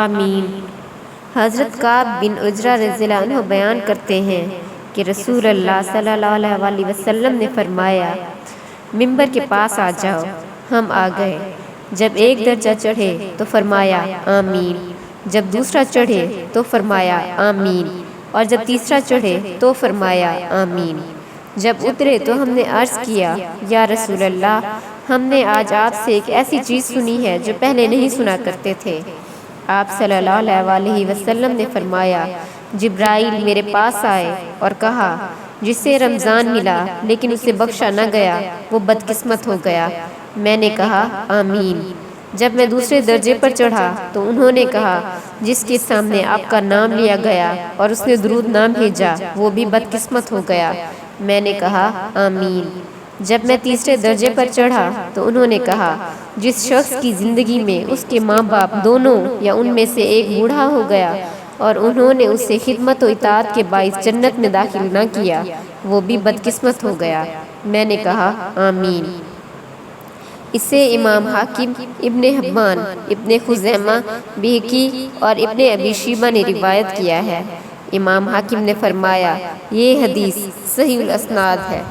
آمین۔ حضرت کعب بن عجرہ رضی اللہ عنہ بیان کرتے ہیں کہ رسول اللہ صلی اللہ علیہ وسلم نے فرمایا، ممبر کے پاس آ جاؤ۔ ہم آ گئے۔ جب ایک درجہ چڑھے تو فرمایا آمین، جب دوسرا چڑھے تو فرمایا آمین، اور جب تیسرا چڑھے تو فرمایا آمین۔ جب اترے تو ہم نے عرض کیا، یا رسول اللہ، ہم نے آج آپ سے ایک ایسی چیز سنی ہے جو پہلے نہیں سنا کرتے تھے۔ آپ صلی اللہ علیہ وسلم نے فرمایا، جبرائیل میرے پاس آئے اور کہا، جسے رمضان ملا لیکن اسے بخشا نہ گیا وہ بدقسمت ہو گیا۔ میں نے کہا آمین۔ جب میں دوسرے درجے پر چڑھا تو انہوں نے کہا، جس کے سامنے آپ کا نام لیا گیا اور اس نے درود نہ بھیجا وہ بھی بدقسمت ہو گیا۔ میں نے کہا آمین۔ جب میں تیسرے درجے پر چڑھا تو انہوں نے کہا، جس شخص کی زندگی میں اس کے ماں باپ دونوں یا ان میں سے ایک بوڑھا ہو گیا اور انہوں نے اسے خدمت و اطاعت کے باعث جنت میں داخل نہ کیا وہ بھی بدقسمت ہو گیا۔ میں نے کہا آمین۔ اسے امام حاکم، ابن حبان، ابن خزیمہ، بہقی اور ابن ابی شیبہ نے روایت کیا ہے۔ امام حاکم نے فرمایا، یہ حدیث صحیح الاسناد ہے۔